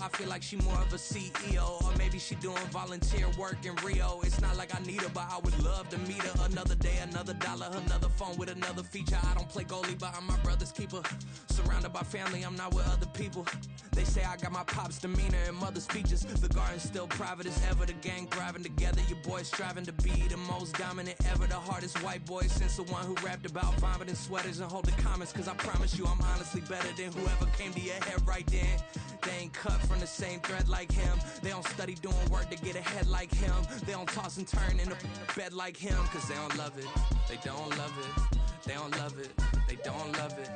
I feel like she more of a CEO, or maybe she doing volunteer work in Rio. It's not like I need her, but I would love to meet her. Another day, another dollar, another phone with another feature. I don't play goalie, but I'm my brother's keeper. Surrounded by family, I'm not with other people. They say I got my pop's demeanor and mother's features. The garden's still private as ever, the gang thriving together. Your boy striving to be the most dominant ever. The hardest white boy since the one who rapped about vomiting sweaters and holding comments. Cause I promise you I'm honestly better than whoever came to your head right then. They ain't cut from the same thread like him. They don't study doing work to get ahead like him. They don't toss and turn in the bed like him. Cause they don't love it, they don't love it. They don't love it, they don't love it.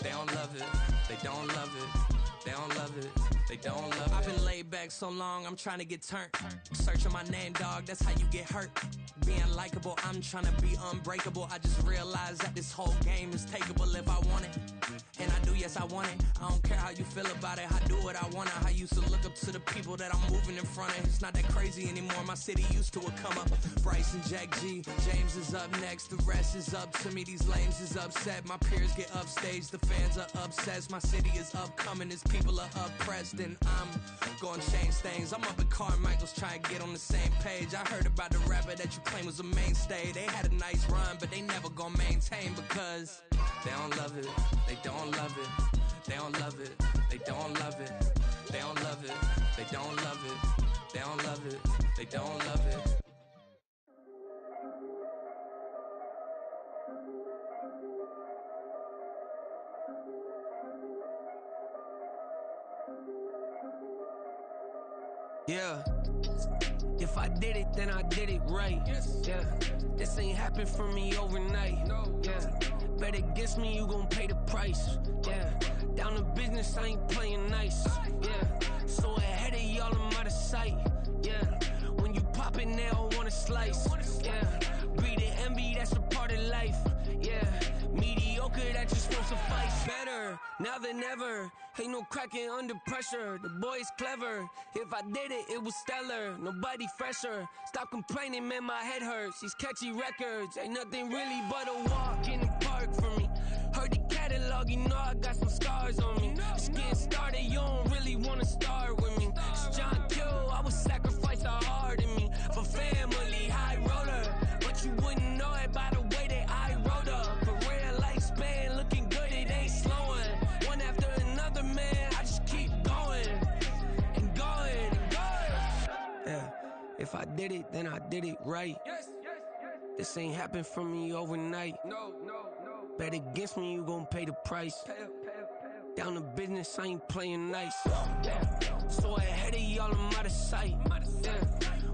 They don't love it, they don't love it. They don't love it, they don't love it. I've been laid back so long, I'm trying to get turned. Searching my name, dog, that's how you get hurt. Being likable, I'm trying to be unbreakable. I just realized that this whole game is takeable if I want it. And I do, yes, I want it. I don't care how you feel about it, I do what I want. I used to look up to the people that I'm moving in front of. It's not that crazy anymore, my city used to it come up. Bryce and Jack G, James is up next. The rest is up to me, these lames is upset. My peers get upstaged, the fans are obsessed. My city is upcoming, its people are oppressed. And I'm gonna change things. I'm up at Carmichael's trying to get on the same page. I heard about the rapper that you claim was a mainstay. They had a nice run, but they never gonna maintain because they don't love it, they don't love it, they don't love it, they don't love it, they don't love it, they don't love it, they don't love it, they don't love it. Yeah. If I did it, then I did it right. Yeah. This ain't happened for me overnight. Yeah. Bet against me, you gon' pay the price. Yeah. Down to business, I ain't playing nice. Yeah. So ahead of y'all, I'm out of sight. Yeah. When you pop it, they don't wanna slice. Yeah. Greed and envy, that's a part of life. Yeah. Mediocre, that just won't suffice. Better now than ever. Ain't no cracking under pressure. The boy's clever. If I did it, it was stellar. Nobody fresher. Stop complaining, man, my head hurts. These catchy records ain't nothing really but a walk in the park for me. Heard the catalog, you know I got some scars on me. Just getting started, you don't really wanna start with me. It's John Kill, I would sacrifice a heart in me for family, high roller. But you wouldn't know it by the way that I wrote up. Career lifespan looking good, it ain't slowing. One after another, man, I just keep going and going and going. Yeah, if I did it, then I did it right. This ain't happened for me overnight. No. Bet against me, you gon' pay the price. Down to business, I ain't playing nice. Yeah. So ahead of y'all, I'm out of sight. Yeah.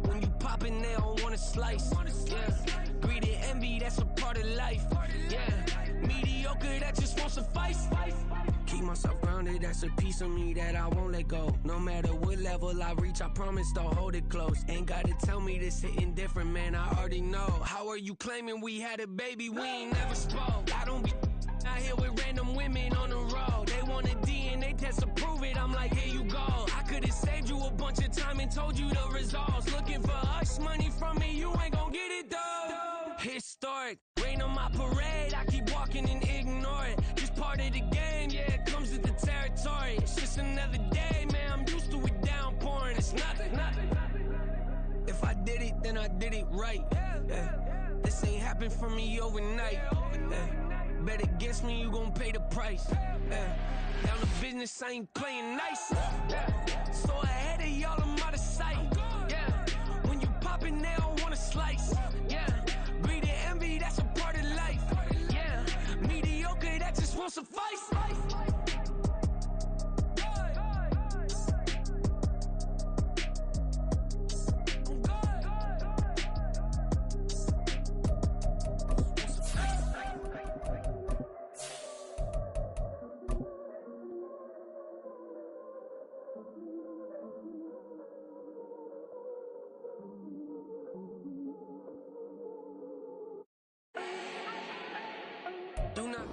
When you poppin', they don't wanna slice. Yeah. Greed and envy, that's a part of life. Yeah. Mediocre, that just won't suffice. Keep myself grounded, that's a piece of me that I won't let go. No matter what level I reach, I promise to hold it close. Ain't gotta tell me this hitting different, man, I already know. How are you claiming we had a baby, we ain't never spoke? I don't be out here with random women on the road. They want a DNA test to prove it, I'm like, here you go. I could've saved you a bunch of time and told you the results. Looking for hush money from me, you ain't gon' get it though. Historic, rain on my parade, I keep walking and ignore it. Just part of the game, yeah, it comes with the territory. It's just another day, man, I'm used to it downpouring. It's nothing. If I did it, then I did it right. Yeah. This ain't happened for me overnight. Yeah. Bet against me, you gon' pay the price. Yeah. Down to business, I ain't playing nice. Yeah. So ahead of y'all, I'm out of sight. Yeah. When you poppin', they don't wanna slice. Yeah. Greed and envy, that's a part of life. Yeah. Mediocre, that just won't suffice.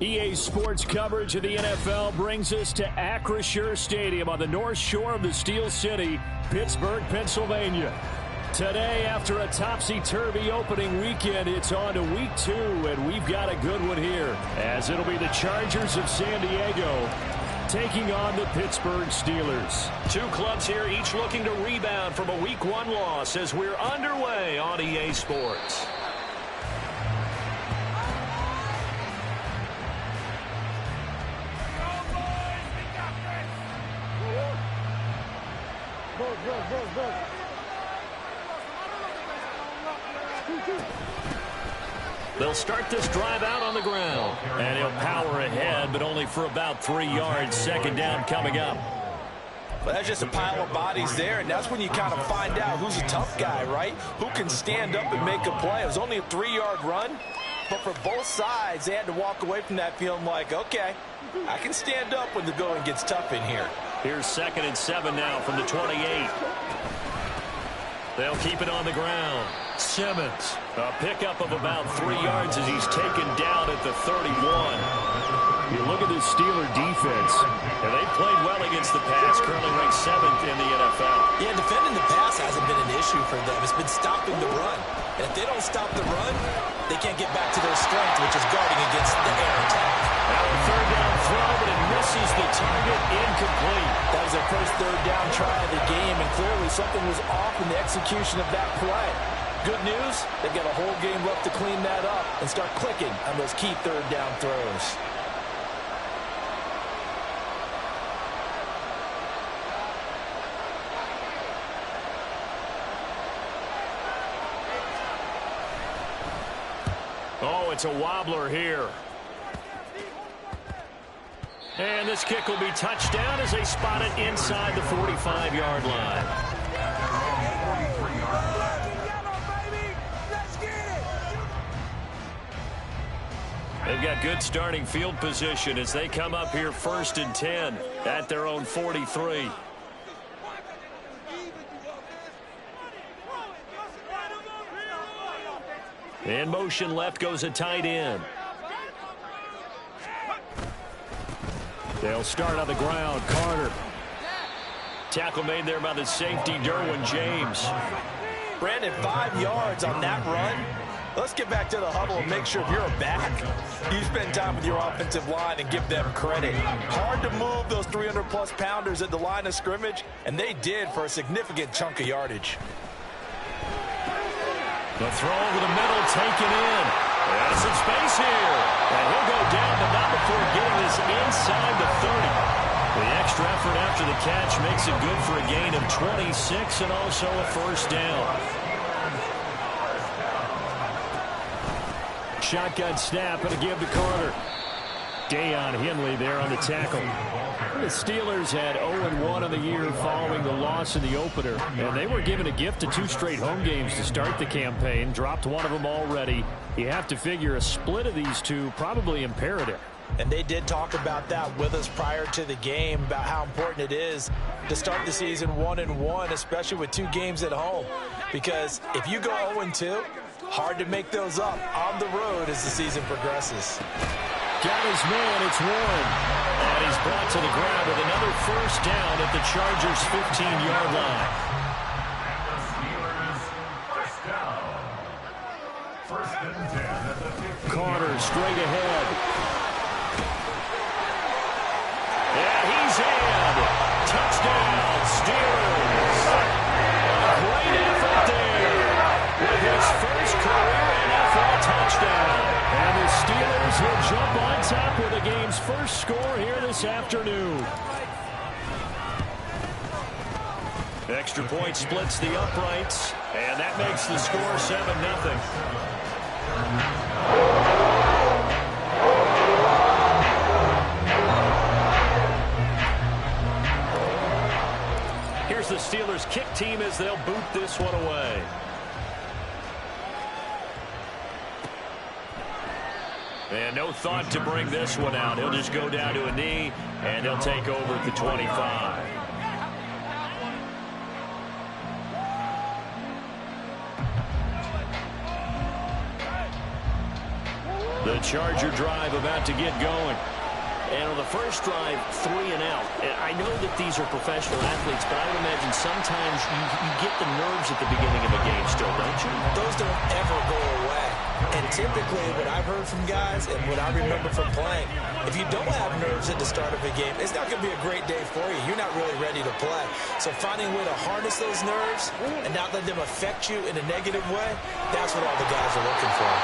EA Sports coverage of the NFL brings us to Acrisure Stadium on the north shore of the Steel City, Pittsburgh, Pennsylvania. Today, after a topsy-turvy opening weekend, it's on to week 2, and we've got a good one here, as it'll be the Chargers of San Diego taking on the Pittsburgh Steelers. Two clubs here, each looking to rebound from a Week 1 loss as we're underway on EA Sports. They'll start this drive out on the ground. And he'll power ahead, but only for about 3 yards. Second down coming up. Well, that's just a pile of bodies there, and that's when you kind of find out who's a tough guy, right? Who can stand up and make a play. It was only a 3-yard run, but for both sides, they had to walk away from that feeling like, okay, I can stand up when the going gets tough in here. Here's 2nd and 7 now from the 28. They'll keep it on the ground. Simmons, a pickup of about 3 yards as he's taken down at the 31. You look at this Steeler defense, and they played well against the pass, currently ranked 7th in the NFL. Yeah, defending the pass hasn't been an issue for them. It's been stopping the run. And if they don't stop the run, they can't get back to their strength, which is guarding against the air attack. Now a 3rd down throw, but it misses the target, incomplete. That was their first 3rd down try of the game, and clearly something was off in the execution of that play. Good news, they've got a whole game left to clean that up and start clicking on those key 3rd down throws. Oh, it's a wobbler here. And this kick will be touchdown as they spot it inside the 45-yard line. They've got good starting field position as they come up here 1st and 10 at their own 43. In motion left goes a tight end. They'll start on the ground. Carter. Tackle made there by the safety, Derwin James. Brandon, 5 yards on that run. Let's get back to the huddle and make sure if you're a back, you spend time with your offensive line and give them credit. Hard to move those 300-plus pounders at the line of scrimmage, and they did for a significant chunk of yardage. The throw over the middle, taken in. There's some space here. And he'll go down, but not before getting this inside the 30. The extra effort after the catch makes it good for a gain of 26 and also a 1st down. Shotgun snap and a give to Carter. Deion Henley there on the tackle. The Steelers had 0-1 on the year following the loss in the opener, and they were given a gift of 2 straight home games to start the campaign. Dropped one of them already. You have to figure a split of these two probably imperative. And they did talk about that with us prior to the game, about how important it is to start the season 1-1, especially with 2 games at home. Because if you go 0-2, hard to make those up on the road as the season progresses. Got his man, it's Warren. And he's brought to the ground with another 1st down at the Chargers' 15-yard line. Carter straight ahead. Yeah, he's in. Touchdown, Steelers. A great effort there with his first career NFL touchdown. And the Steelers will jump on top with the game's first score here this afternoon. Extra point splits the uprights, and that makes the score 7-0. Here's the Steelers kick team as they'll boot this one away. And no thought to bring this one out. He'll just go down to a knee, and he'll take over at the 25. The Charger drive about to get going. And on the first drive, 3 and out. And I know that these are professional athletes, but I would imagine sometimes you get the nerves at the beginning of a game still, don't you? Those don't ever go away. And typically what I've heard from guys and what I remember from playing, if you don't have nerves at the start of a game, it's not going to be a great day for you. You're not really ready to play. So finding a way to harness those nerves and not let them affect you in a negative way, that's what all the guys are looking for.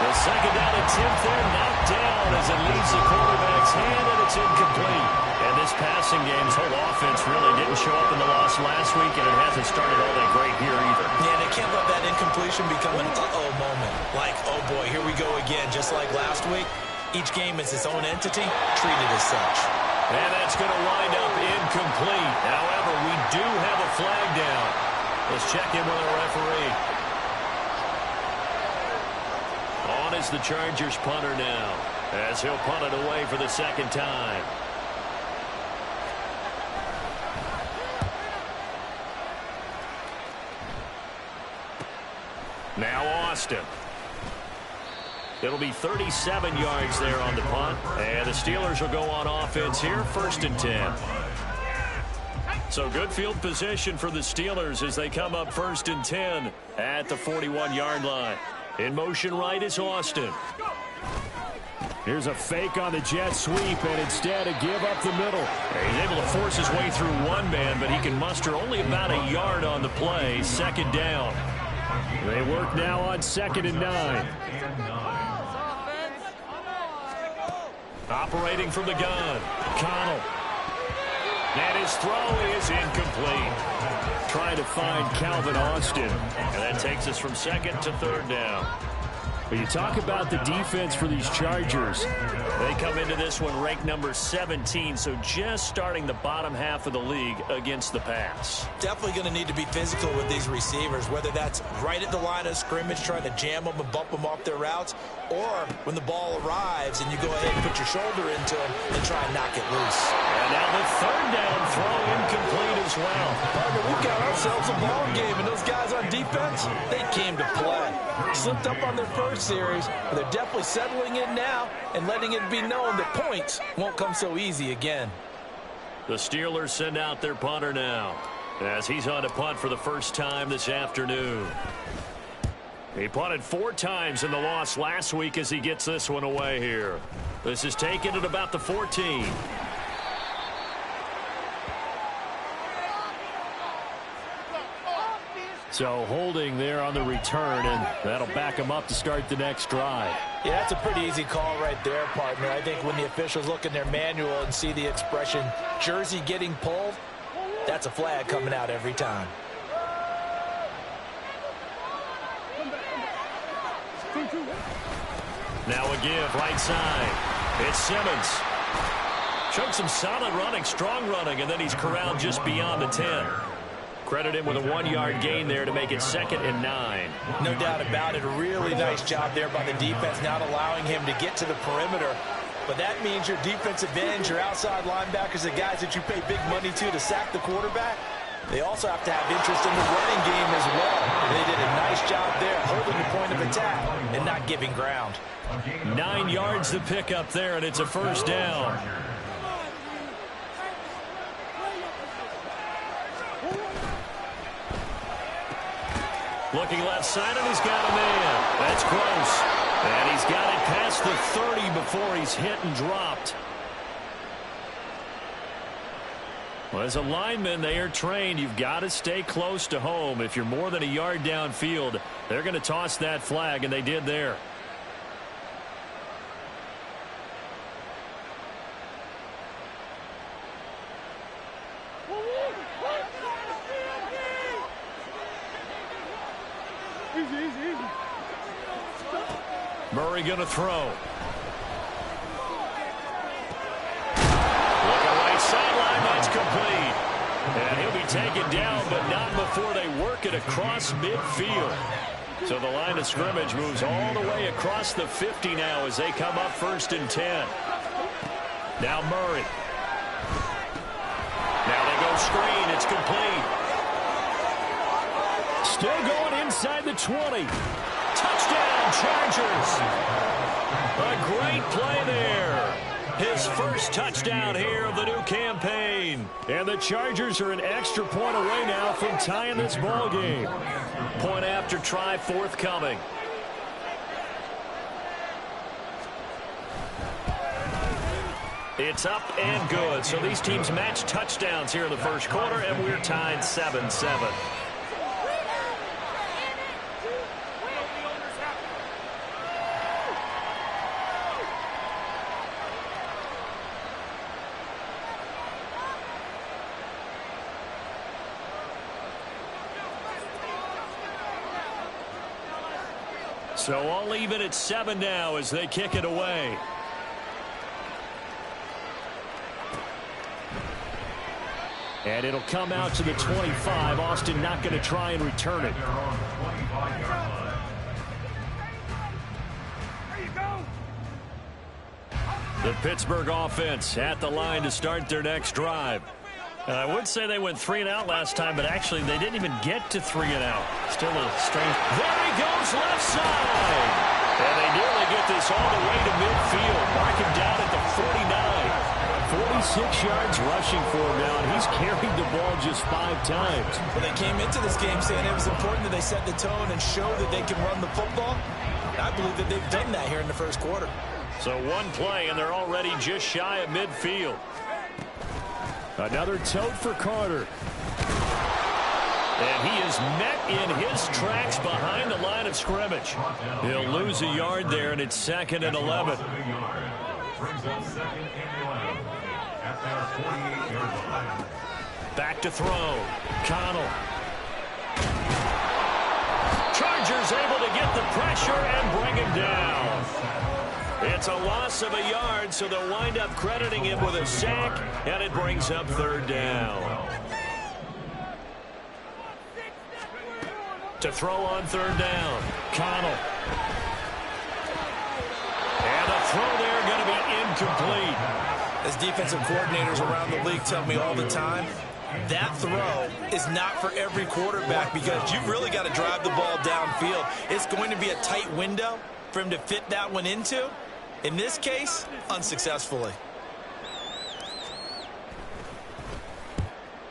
The second down attempt there, knocked down as it leaves the quarterback's hand, and it's incomplete. And this passing game's whole offense really didn't show up in the loss last week, and it hasn't started all that great here either. Yeah, they can't let that incompletion become an uh-oh moment. Like, oh boy, here we go again, just like last week. Each game is its own entity, treated as such. And that's going to wind up incomplete. However, we do have a flag down. Let's check in with our referee. On is the Chargers punter now, as he'll punt it away for the second time. Now Austin. It'll be 37 yards there on the punt. And the Steelers will go on offense here, 1st and 10. So good field position for the Steelers as they come up 1st and 10 at the 41-yard line. In motion right is Austin. Here's a fake on the jet sweep, and instead a give up the middle. He's able to force his way through one man, but he can muster only about a yard on the play. 2nd down. They work now on 2nd and 9. Operating from the gun, Connell. And his throw is incomplete. Trying to find Calvin Austin. And that takes us from 2nd to 3rd down. When you talk about the defense for these Chargers, they come into this one ranked number 17, so just starting the bottom half of the league against the pass. Definitely going to need to be physical with these receivers, whether that's right at the line of scrimmage trying to jam them and bump them off their routes, or when the ball arrives and you go ahead and put your shoulder into them and try and knock it loose. And now the 3rd down throw incomplete as well. Partner, we've got ourselves a ball game, and those guys on defense, they came to play. Slipped up on their first series, but they're definitely settling in now and letting it be known that points won't come so easy again. The Steelers send out their punter now as he's on to punt for the first time this afternoon. He punted 4 times in the loss last week as he gets this one away here. This is taken at about the 14. so holding there on the return, and that'll back him up to start the next drive. Yeah, that's a pretty easy call right there, partner. I think when the officials look in their manual and see the expression jersey getting pulled, that's a flag coming out every time. Now a give right side. It's Simmons. Showed some solid running, strong running, and then he's corralled just beyond the 10. Credit him with a 1-yard gain there to make it 2nd and 9. No doubt about it. A really nice job there by the defense, not allowing him to get to the perimeter. But that means your defensive ends, your outside linebackers, the guys that you pay big money to sack the quarterback, they also have to have interest in the running game as well. And they did a nice job there, holding the point of attack and not giving ground. 9 yards to pick up there, and it's a first down. Looking left side, and he's got a man. That's close. And he's got it past the 30 before he's hit and dropped. Well, as a lineman, they are trained. You've got to stay close to home. If you're more than a yard downfield, they're going to toss that flag, and they did there. Murray going to throw. Looking right sideline, that's complete. And he'll be taken down, but not before they work it across midfield. So the line of scrimmage moves all the way across the 50 now as they come up 1st and 10. Now Murray. Now they go screen. It's complete. Still going inside the 20. Touchdown, Chargers. A great play there. His first touchdown here of the new campaign. And the Chargers are an extra point away now from tying this ball game. Point after try forthcoming. It's up and good. So these teams match touchdowns here in the first quarter, and we're tied 7-7. So all even at 7 now as they kick it away. And it'll come out to the 25. Austin not going to try and return it. The Pittsburgh offense at the line to start their next drive. And I would say they went 3 and out last time, but actually they didn't even get to 3 and out. Still a strange. There he goes, left side. And they nearly get this all the way to midfield. Mark him down at the 49. 46 yards rushing for him now, and he's carried the ball just 5 times. When they came into this game saying it was important that they set the tone and show that they can run the football, I believe that they've done that here in the first quarter. So one play, and they're already just shy of midfield. Another tote for Carter. And he is met in his tracks behind the line of scrimmage. He'll lose a yard there, and it's 2nd and 11. Back to throw. Connell. Chargers able to get the pressure and bring him down. It's a loss of a yard, so they'll wind up crediting him with a sack, and it brings up 3rd down. To throw on 3rd down, Connell. And a throw there going to be incomplete. As defensive coordinators around the league tell me all the time, that throw is not for every quarterback because you've really got to drive the ball downfield. It's going to be a tight window for him to fit that one into. In this case, unsuccessfully.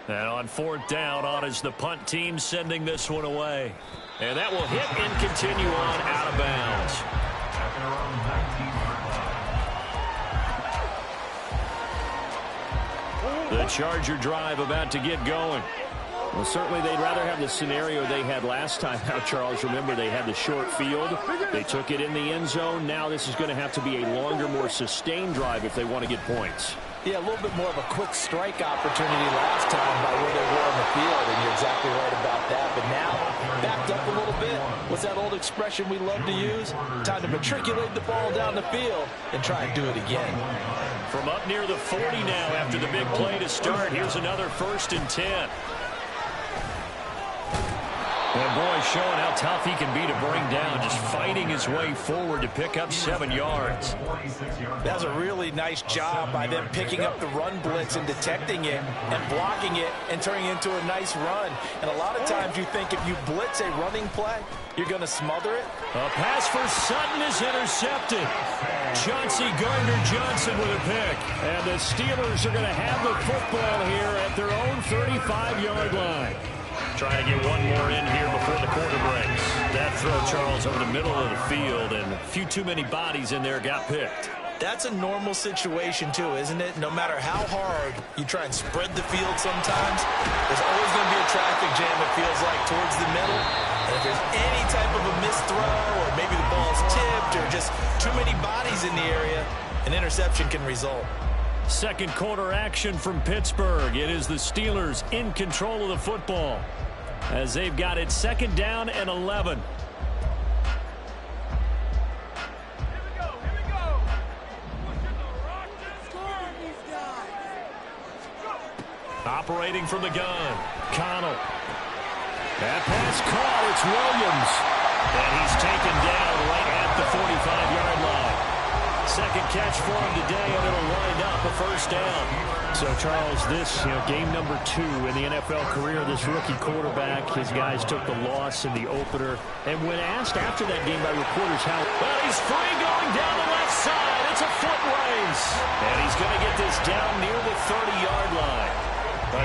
And on 4th down, on is the punt team sending this one away. And that will hit and continue on out of bounds. The Charger drive about to get going. Well, certainly they'd rather have the scenario they had last time out, Charles. Remember, they had the short field. They took it in the end zone. Now this is going to have to be a longer, more sustained drive if they want to get points. Yeah, a little bit more of a quick strike opportunity last time by where they were on the field, and you're exactly right about that. But now, backed up a little bit. What's that old expression we love to use? Time to matriculate the ball down the field and try and do it again. From up near the 40 now after the big play to start, here's another 1st and 10. And boy, showing how tough he can be to bring down, just fighting his way forward to pick up 7 yards. That's a really nice job by them picking up the run blitz and detecting it and blocking it and turning it into a nice run. And a lot of times you think if you blitz a running play, you're going to smother it. A pass for Sutton is intercepted. Chauncey Gardner-Johnson with a pick. And the Steelers are going to have the football here at their own 35-yard line. Trying to get one more in here before the quarter breaks. That throw, Charles, over the middle of the field, and a few too many bodies in there got picked. That's a normal situation, too, isn't it? No matter how hard you try and spread the field sometimes, there's always going to be a traffic jam, it feels like, towards the middle. And if there's any type of a missed throw, or maybe the ball's tipped, or just too many bodies in the area, an interception can result. Second quarter action from Pittsburgh. It is the Steelers in control of the football as they've got it 2nd down and 11. Operating from the gun, Connell. That pass caught. It's Williams. And he's taken down right at the 45-yard line. Second catch for him today, and it'll wind up a 1st down. So, Charles, this, game number 2 in the NFL career, this rookie quarterback, his guys took the loss in the opener. And when asked after that game by reporters how... Well, he's free going down the left side. It's a foot race. And he's going to get this down near the 30-yard line.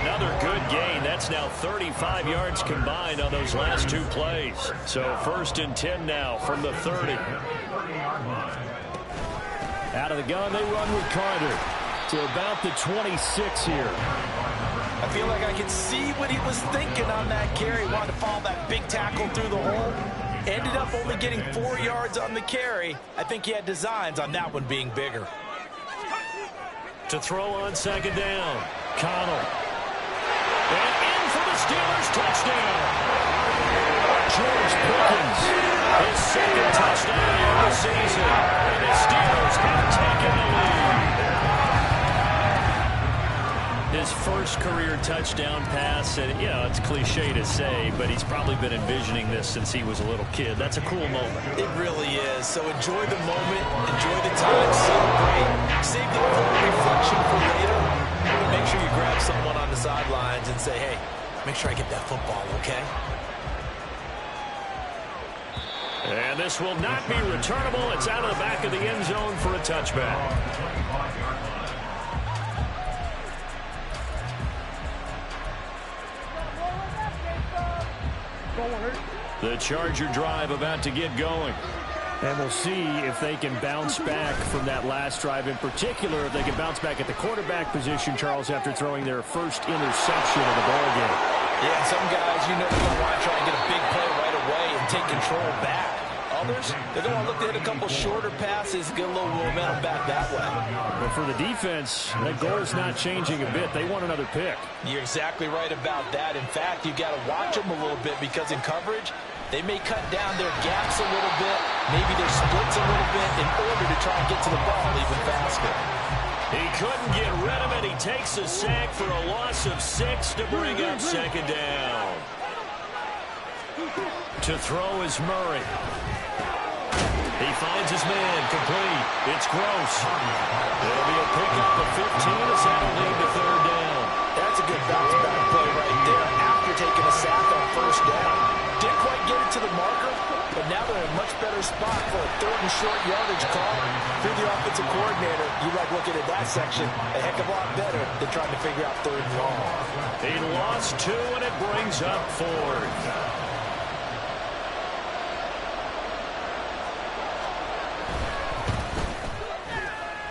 Another good gain. That's now 35 yards combined on those last 2 plays. So 1st and 10 now from the 30. Out of the gun, they run with Carter. to about the 26 here. I feel like I can see what he was thinking on that carry. Wanted to follow that big tackle through the hole. Ended up only getting 4 yards on the carry. I think he had designs on that one being bigger. To throw on second down, Connell. And in for the Steelers touchdown. George Pickens, his second touchdown of the season. And the Steelers have taken the lead. His first career touchdown pass, and it's cliche to say, but he's probably been envisioning this since he was a little kid. That's a cool moment. It really is. So enjoy the moment, enjoy the time, celebrate, save the reflection for later. But make sure you grab someone on the sidelines and say, hey, make sure I get that football, okay? And this will not be returnable. It's out of the back of the end zone for a touchback. The Charger drive about to get going. And we'll see if they can bounce back from that last drive in particular, if they can bounce back at the quarterback position, Charles, after throwing their first interception of the ballgame. Yeah, some guys, they're going to want to try and get a big play right away and take control back. Others, they're going to want to look to hit a couple shorter passes, get a little momentum back that way. But for the defense, that goal is not changing a bit. They want another pick. You're exactly right about that. In fact, you've got to watch them a little bit because in coverage, they may cut down their gaps a little bit, maybe their splits a little bit in order to try and get to the ball even faster. He couldn't get rid of it. He takes a sack for a loss of 6 to bring up second down. To throw is Murray. He finds his man, complete. It's Gross. It'll be a pickup of 15 as that'll lead to third down. That's a good bounce-back play right there after taking a sack on first down. Didn't quite get it to the marker, but now they're in a much better spot for a third and short yardage call. Through the offensive coordinator, you like looking at that section a heck of a lot better than trying to figure out third and long. He lost 2, and it brings up fourth.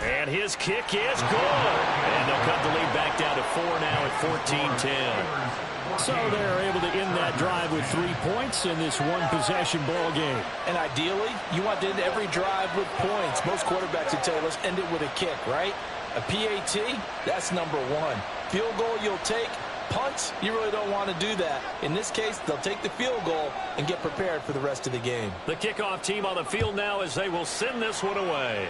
And his kick is good. And they'll cut the lead back down to 4 now at 14-10. So they're able to end that drive with 3 points in this one-possession ball game. And ideally, you want to end every drive with points. Most quarterbacks would tell you, let's end it with a kick, right? A PAT, that's number 1. Field goal you'll take. Punts, you really don't want to do that. In this case, they'll take the field goal and get prepared for the rest of the game. The kickoff team on the field now as they will send this one away.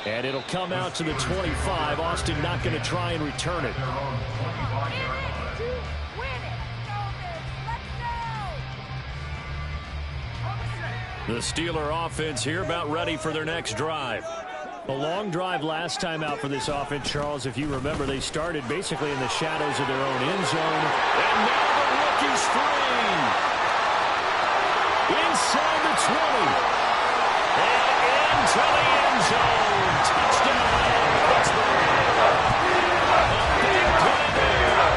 And it'll come out to the 25. Austin not going to try and return it. The Steeler offense here about ready for their next drive. A long drive last time out for this offense, Charles. If you remember, they started basically in the shadows of their own end zone. And now the rookie's free. Inside the 20. And into the end zone. Touchdown, Pittsburgh. A big play there.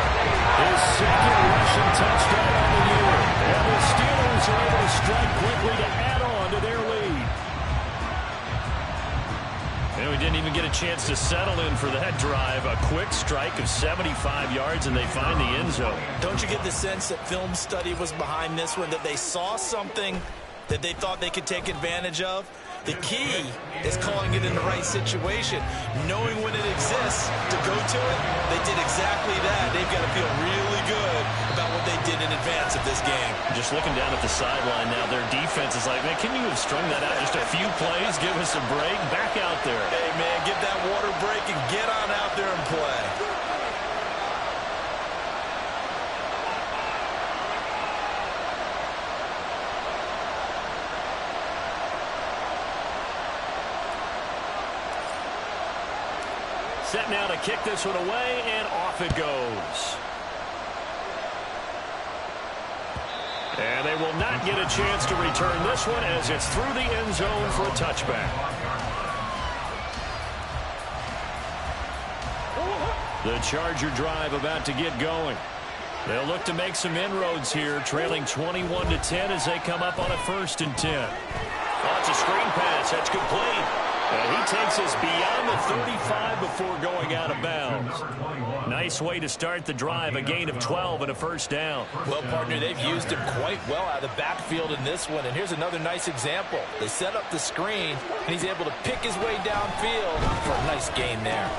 His second rushing touchdown of the year. And the Steelers are able to strike quickly to add on to their lead. And we didn't even get a chance to settle in for that drive. A quick strike of 75 yards, and they find the end zone. Don't you get the sense that film study was behind this one, that they saw something that they thought they could take advantage of? The key is calling it in the right situation, knowing when it exists to go to it. They did exactly that. They've got to feel really good about what they did in advance of this game. Just looking down at the sideline now, their defense is like, man, can you have strung that out just a few plays? Give us a break. Back out there. Hey, man, get that water break and get on out there and play. Set now to kick this one away, and off it goes. And they will not get a chance to return this one as it's through the end zone for a touchback. The Charger drive about to get going. They'll look to make some inroads here, trailing 21-10 as they come up on a 1st and 10. Oh, it's a screen pass. That's complete. And he takes us beyond the 35 before going out of bounds. Nice way to start the drive, a gain of 12 and a first down. Well, partner, they've used him quite well out of the backfield in this one. And here's another nice example. They set up the screen, and he's able to pick his way downfield for a nice gain there.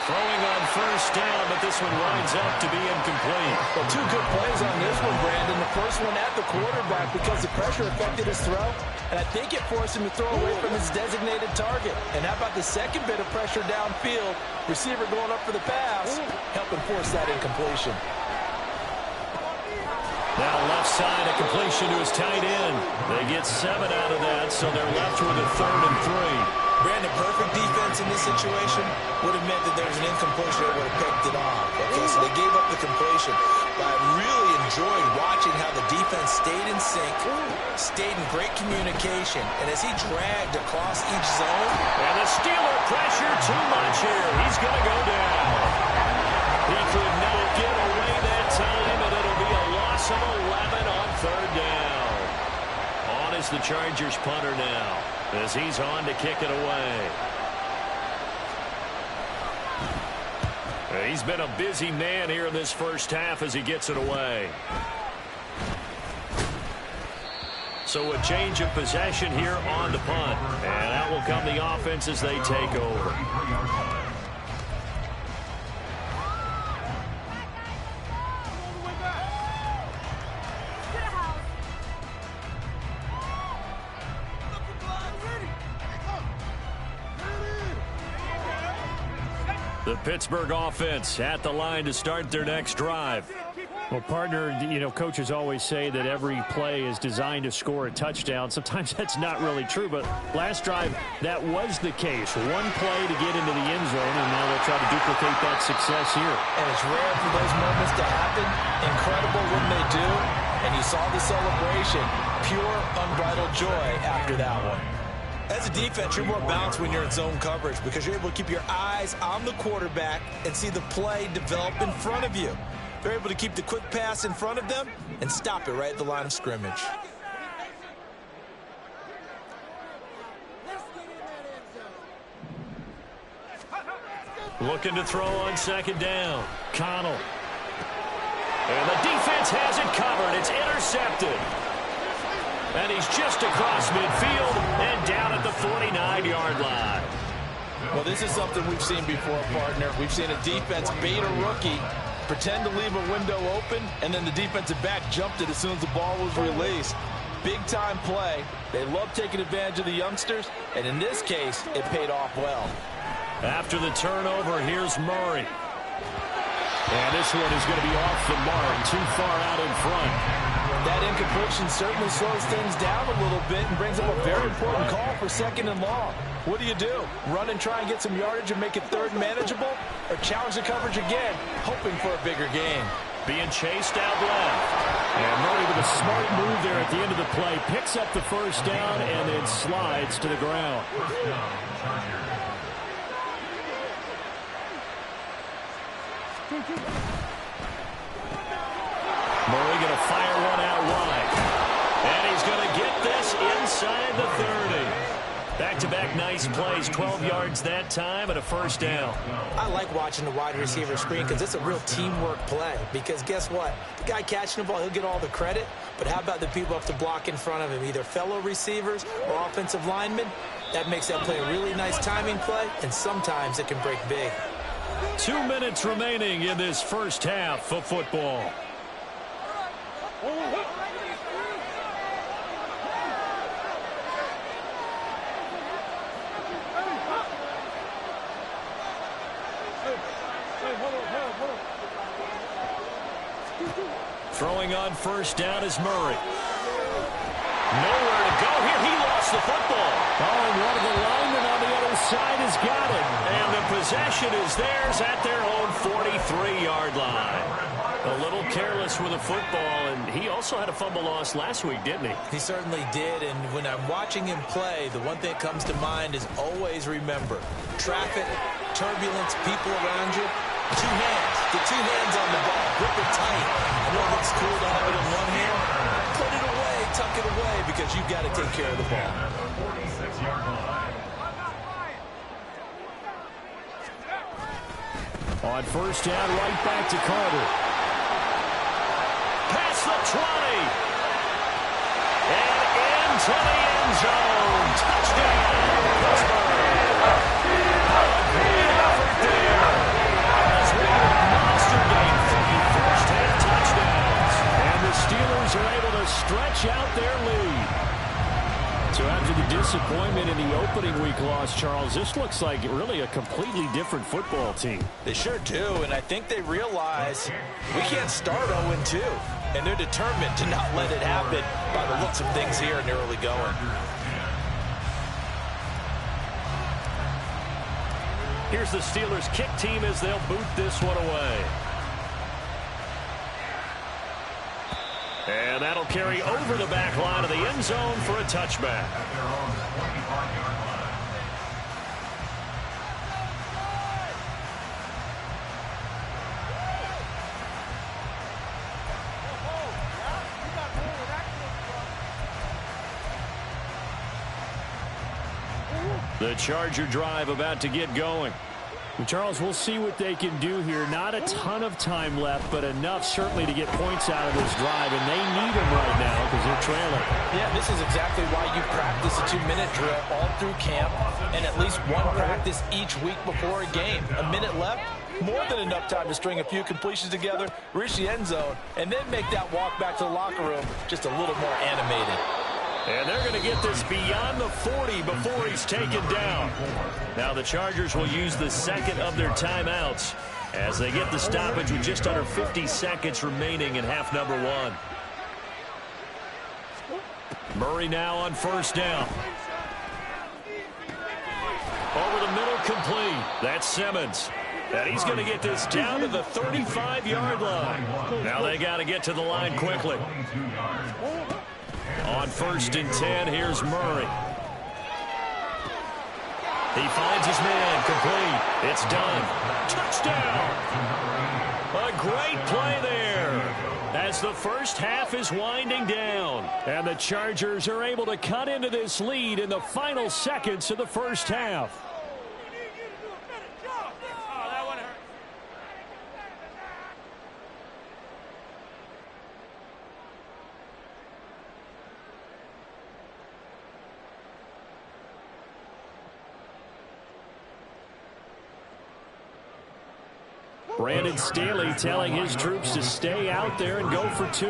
Throwing on first down, but this one winds up to be incomplete. Well, two good plays on this one, Brandon. The first one at the quarterback because the pressure affected his throw, and I think it forced him to throw away from his designated target. And how about the second bit of pressure downfield? Receiver going up for the pass, helping force that incompletion. Now left side, a completion to his tight end. They get 7 out of that, so they're left with a 3rd and 3. Brandon, perfect defense in this situation would have meant that there was an incompletion that would have picked it off. Okay, so they gave up the completion. But I really enjoyed watching how the defense stayed in sync, stayed in great communication, and as he dragged across each zone. And the Steeler pressure too much here. He's going to go down. He could not get away that time, and it'll be a loss of 11 on 3rd down. On is the Chargers punter now, as he's on to kick it away. He's been a busy man here in this first half as he gets it away. So a change of possession here on the punt. And out will come the offense as they take over. The Pittsburgh offense at the line to start their next drive. Well, partner, you know, coaches always say that every play is designed to score a touchdown. Sometimes that's not really true, but last drive, that was the case. One play to get into the end zone, and now they'll try to duplicate that success here. And it's rare for those moments to happen. Incredible when they do. And you saw the celebration. Pure, unbridled joy after that one. As a defense, you're more balanced when you're in zone coverage because you're able to keep your eyes on the quarterback and see the play develop in front of you. They're able to keep the quick pass in front of them and stop it right at the line of scrimmage. Looking to throw on 2nd down. Connell. And the defense has it covered. It's intercepted. And he's just across midfield and down at the 49-yard line. Well, this is something we've seen before, partner. We've seen a defense bait a rookie, pretend to leave a window open, and then the defensive back jumped it as soon as the ball was released. Big-time play. They love taking advantage of the youngsters, and in this case, it paid off well. After the turnover, here's Murray. And this one is going to be off the mark, too far out in front. That incompletion certainly slows things down a little bit and brings up a very important call for 2nd and long. What do? Run and try and get some yardage and make it 3rd manageable? Or challenge the coverage again, hoping for a bigger gain? Being chased out left. And Murray with a smart move there at the end of the play. Picks up the first down and then slides to the ground. Murray going to fire one out wide. And he's going to get this inside the 30. Back-to-back nice plays, 12 yards that time and a first down. I like watching the wide receiver screen because it's a real teamwork play. Because guess what? The guy catching the ball, he'll get all the credit. But how about the people up to block in front of him, either fellow receivers or offensive linemen? That makes that play a really nice timing play, and sometimes it can break big. 2 minutes remaining in this first half of football. Throwing on first down is Murray. Nowhere to go here. He lost the football. Oh, and one of the linemen on the other side has got it. And the possession is theirs at their own 43-yard line. A little careless with the football, and he also had a fumble loss last week, didn't he? He certainly did, and when I'm watching him play, the one thing that comes to mind is always remember, traffic, turbulence, people around you, two hands. Get two hands on the ball. Grip it tight. I know it looks cool to have it in one hand. Put it away, tuck it away, because you've got to take care of the ball. On first down, right back to Carter. Past the 20. And into the end zone. Touchdown, Pittsburgh. Great effort there. As we have a monster game, 3 first-half touchdowns. And the Steelers are able to stretch out their lead. So after the disappointment in the opening week loss, Charles, this looks like really a completely different football team. They sure do, and I think they realize we can't start 0-2, and they're determined to not let it happen by the looks of things here in the early going. Here's the Steelers kick team as they'll boot this one away. And that'll carry over the back line of the end zone for a touchback. The Charger drive about to get going. And Charles, we'll see what they can do here. Not a ton of time left, but enough certainly to get points out of this drive, and they need them right now because they're trailing. Yeah, this is exactly why you practice a 2-minute drill all through camp and at least one practice each week before a game. A minute left, more than enough time to string a few completions together, reach the end zone, and then make that walk back to the locker room just a little more animated. And they're going to get this beyond the 40 before he's taken down. Now the Chargers will use the second of their timeouts as they get the stoppage with just under 50 seconds remaining in half number 1. Murray now on first down. Over the middle, complete. That's Simmons. And he's going to get this down to the 35-yard line. Now they got to get to the line quickly. On first and 10, here's Murray. He finds his man, complete. It's done. Touchdown. A great play there as the first half is winding down. And the Chargers are able to cut into this lead in the final seconds of the first half. Brandon Staley telling his troops to stay out there and go for 2.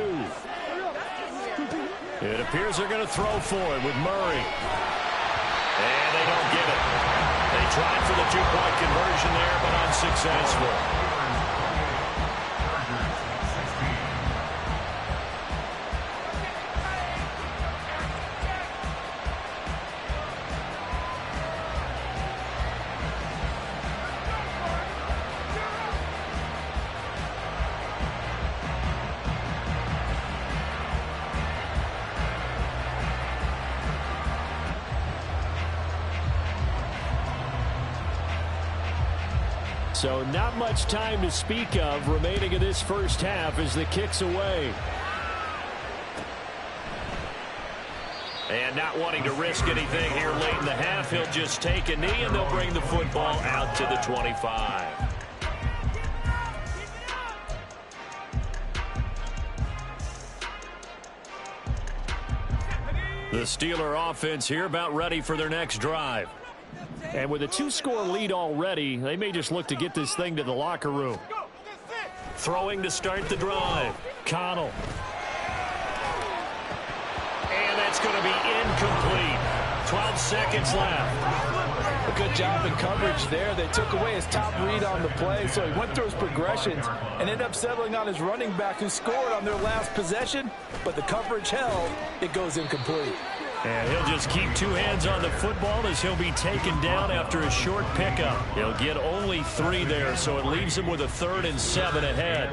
It appears they're going to throw for it with Murray. And they don't get it. They tried for the 2-point conversion there, but unsuccessful. So not much time to speak of remaining in this first half as the kick's away. And not wanting to risk anything here late in the half, he'll just take a knee and they'll bring the football out to the 25. The Steeler offense here about ready for their next drive. And with a 2-score lead already, they may just look to get this thing to the locker room. Throwing to start the drive. Connell. And that's going to be incomplete. 12 seconds left. A good job in coverage there. They took away his top read on the play, so he went through his progressions and ended up settling on his running back who scored on their last possession, but the coverage held. It goes incomplete. And he'll just keep 2 hands on the football as he'll be taken down after a short pickup. He'll get only 3 there, so it leaves him with a 3rd and 7 ahead.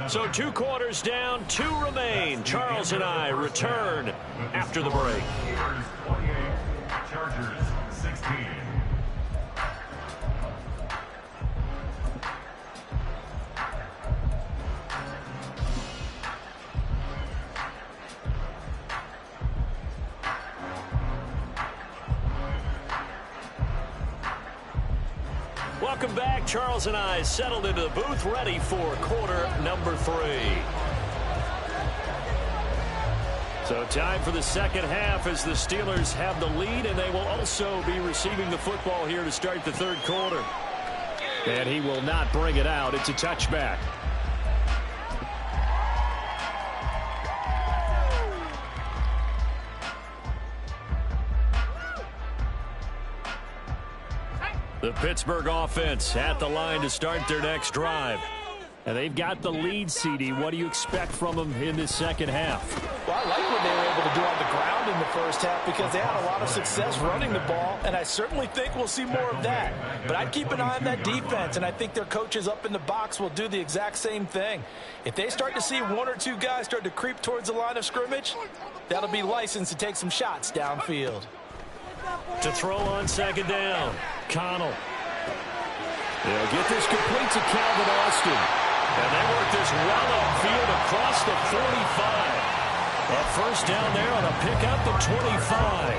So 2 quarters down, 2 remain. Charles and I return after the break. Chargers 16. Welcome back. Charles and I settled into the booth, ready for quarter number 3. So time for the second half as the Steelers have the lead, and they will also be receiving the football here to start the third quarter. And he will not bring it out. It's a touchback. The Pittsburgh offense at the line to start their next drive. And they've got the lead, CD. What do you expect from them in this second half? Well, I like what they were able to do on the ground in the first half because they had a lot of success running the ball, and I certainly think we'll see more of that. But I'd keep an eye on that defense, and I think their coaches up in the box will do the exact same thing. If they start to see 1 or 2 guys start to creep towards the line of scrimmage, that'll be licensed to take some shots downfield. To throw on second down, Connell. They'll get this complete to Calvin Austin. And they work this well upfield across the 45. A first down there on a pickup of 25.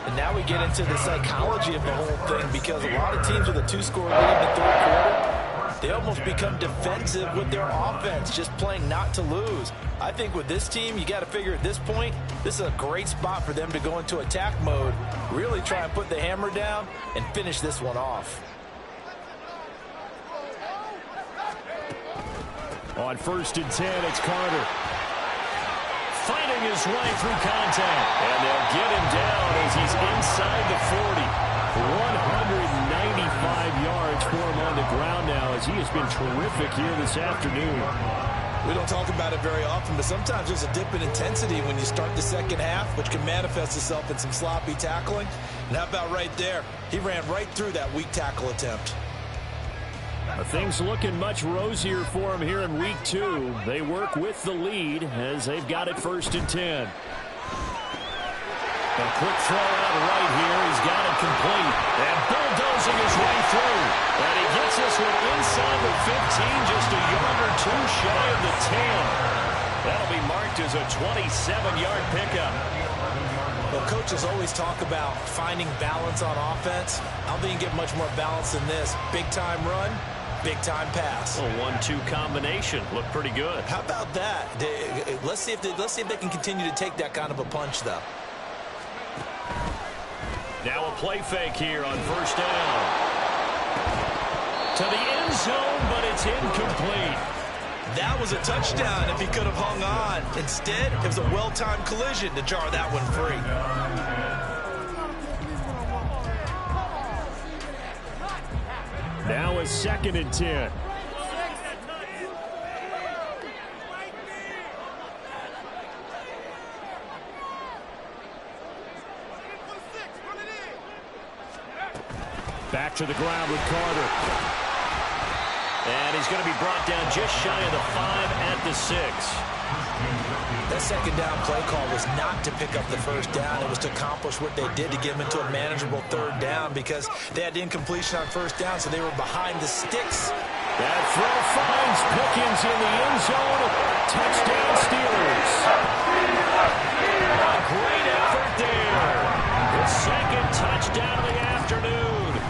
And now we get into the psychology of the whole thing because a lot of teams with a 2-score lead in the third quarter, they almost become defensive with their offense, just playing not to lose. I think with this team, you got to figure at this point, this is a great spot for them to go into attack mode, really try and put the hammer down and finish this one off. On 1st and 10, it's Carter. Fighting his way through contact. And they'll get him down as he's inside the 40. 195 yards for him on the ground now as he has been terrific here this afternoon. We don't talk about it very often, but sometimes there's a dip in intensity when you start the second half, which can manifest itself in some sloppy tackling. And how about right there? He ran right through that weak tackle attempt. Things looking much rosier for him here in week 2. They work with the lead as they've got it 1st and 10. A quick throw out right here. He's got it complete. And bulldozing his way through. And he gets this one inside the 15, just a yard or 2 shy of the 10. That'll be marked as a 27-yard pickup. Well, coaches always talk about finding balance on offense. I don't think you get much more balance than this. Big-time run, big-time pass. A 1-2 combination. Looked pretty good. How about that? Let's see if they can continue to take that kind of a punch, though. Now a play fake here on 1st down. To the end zone, but it's incomplete. That was a touchdown if he could have hung on. Instead, it was a well-timed collision to jar that one free. Now a 2nd and 10. Back to the ground with Carter. And he's going to be brought down just shy of the 5 at the 6. That second down play call was not to pick up the first down. It was to accomplish what they did to get them into a manageable 3rd down because they had incompletion on 1st down, so they were behind the sticks. That throw finds Pickens in the end zone. Touchdown Steelers. A great effort there. The 2nd touchdown of the afternoon.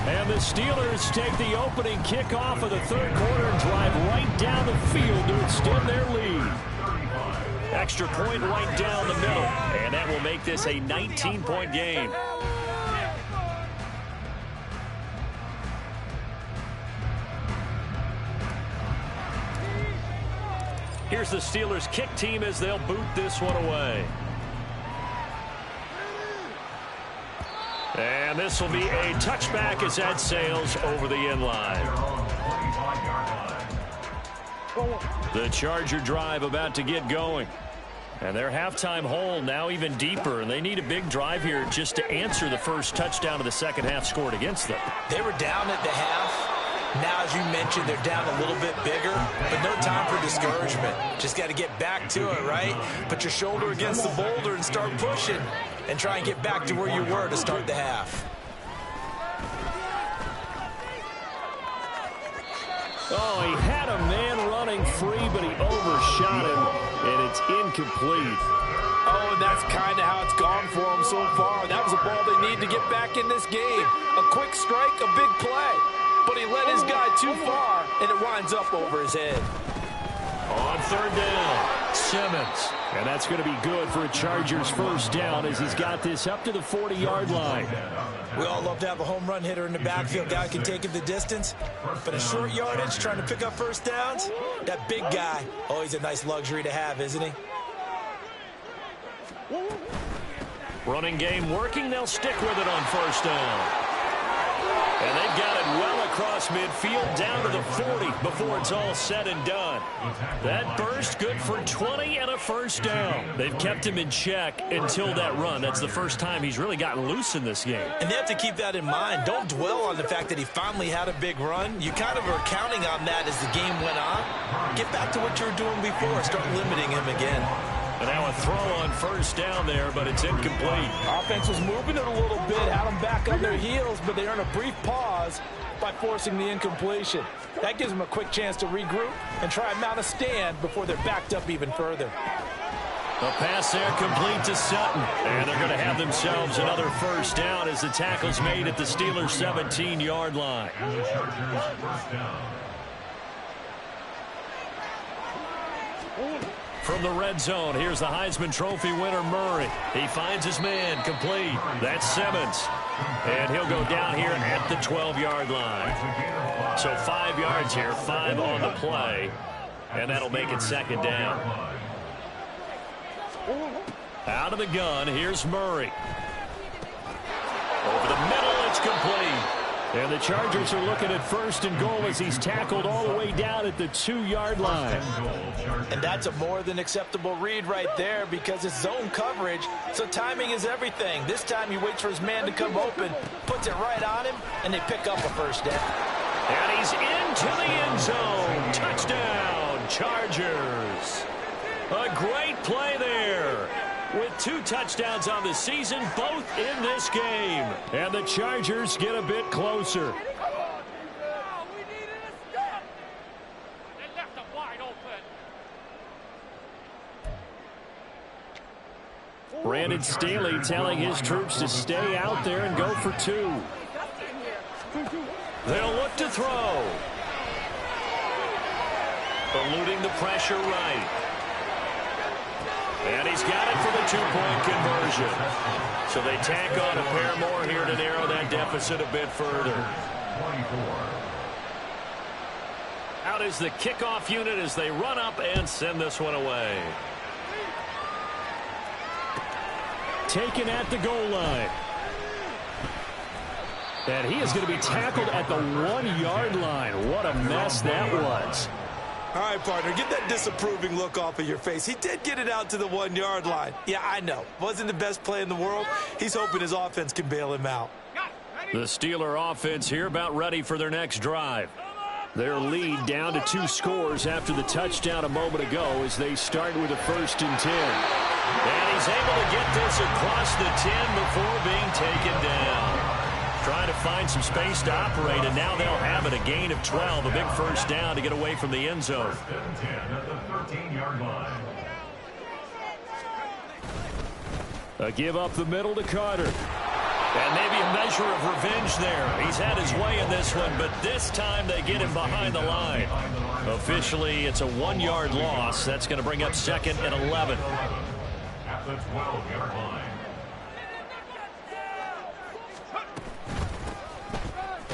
And the Steelers take the opening kickoff of the 3rd quarter and drive right down the field to extend their lead. Extra point right down the middle. And that will make this a 19-point game. Here's the Steelers kick team as they'll boot this one away. And this will be a touchback as that sails over the end line. The Charger drive about to get going. And their halftime hole now even deeper. And they need a big drive here just to answer the first touchdown of the second half scored against them. They were down at the half. Now, as you mentioned, they're down a little bit bigger, but no time for discouragement. Just got to get back to it, right? Put your shoulder against the boulder and start pushing and try and get back to where you were to start the half. Oh, he had a man running free, but he overshot him, and it's incomplete. Oh, and that's kind of how it's gone for them so far. That was a ball they need to get back in this game. A quick strike, a big play. but he led his guy too far, and it winds up over his head. On third down, Simmons. And that's going to be good for a Chargers first down as he's got this up to the 40-yard line. We all love to have a home run hitter in the backfield. Guy can take it the distance. But a short yardage, trying to pick up first downs, that big guy, oh, he's a nice luxury to have, isn't he? Running game working. They'll stick with it on first down. And they've got it well across midfield down to the 40 before it's all said and done. That burst good for 20 and a first down. They've kept him in check until that run. That's the first time he's really gotten loose in this game. And they have to keep that in mind. Don't dwell on the fact that he finally had a big run. You kind of are counting on that as the game went on. Get back to what you were doing before. Start limiting him again. And now a throw on first down there, but it's incomplete. Offense was moving it a little bit, had them back on their heels, but they earn a brief pause by forcing the incompletion. That gives them a quick chance to regroup and try and mount a stand before they're backed up even further. A pass there complete to Sutton. And they're going to have themselves another first down as the tackle's made at the Steelers' 17-yard line. From the red zone, here's the Heisman Trophy winner, Murray. He finds his man complete. That's Simmons. And he'll go down here at the 12-yard line. So 5 yards here, 5 on the play. And that'll make it second down. Out of the gun, here's Murray. Over the middle, it's complete. And the Chargers are looking at first and goal as he's tackled all the way down at the 2-yard line. And that's a more than acceptable read right there because it's zone coverage, so timing is everything. This time he waits for his man to come open, puts it right on him, and they pick up a first down. And he's into the end zone. Touchdown, Chargers. A great play there. With 2 touchdowns on the season, both in this game. And the Chargers get a bit closer. Brandon Staley telling his troops to stay out there and go for 2. They'll look to throw. Eluding the pressure right. And he's got it for the 2-point conversion. So they tack on a pair more here to narrow that deficit a bit further. Out is the kickoff unit as they run up and send this one away. Taken at the goal line. And he is going to be tackled at the 1-yard line. What a mess that was. All right, partner, get that disapproving look off of your face. He did get it out to the 1-yard line. Yeah, I know. Wasn't the best play in the world. He's hoping his offense can bail him out. The Steeler offense here about ready for their next drive. Their lead down to 2 scores after the touchdown a moment ago as they start with a 1st and 10. And he's able to get this across the 10 before being taken down. Trying to find some space to operate, and now they'll have it. A gain of 12, a big first down to get away from the end zone. A give up the middle to Carter. And maybe a measure of revenge there. He's had his way in this one, but this time they get him behind the line. Officially, it's a 1-yard loss. That's going to bring up 2nd and 11. At the 12-yard line.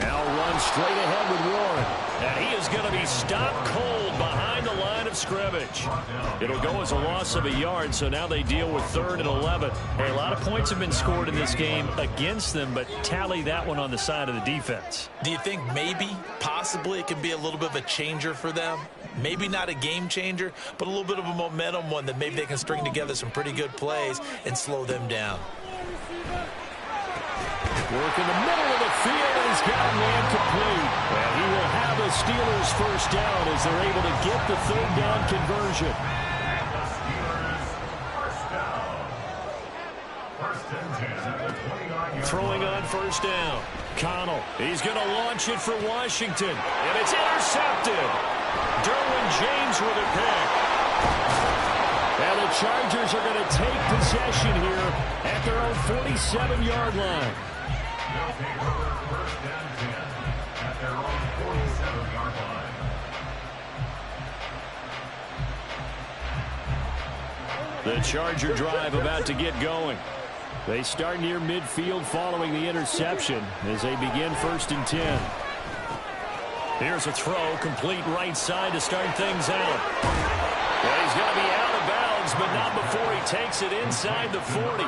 Now run straight ahead with Warren. And he is going to be stopped cold behind the line of scrimmage. It'll go as a loss of a yard, so now they deal with 3rd and 11. Hey, a lot of points have been scored in this game against them, but tally that one on the side of the defense. Do you think maybe, possibly, it could be a little bit of a changer for them? Maybe not a game changer, but a little bit of a momentum one that maybe they can string together some pretty good plays and slow them down. Work in the middle of the field, and he's got a man complete. And he will have a Steelers first down as they're able to get the 3rd down conversion. Throwing on first down. Connell. He's going to launch it for Washington. And it's intercepted. Derwin James with a pick. And the Chargers are going to take possession here at their own 47-yard line. their own 47-yard line. The Charger drive about to get going. They start near midfield following the interception as they begin 1st and 10. Here's a throw, complete right side to start things out. Well, he's going to be out of bounds, but not before he takes it inside the 40.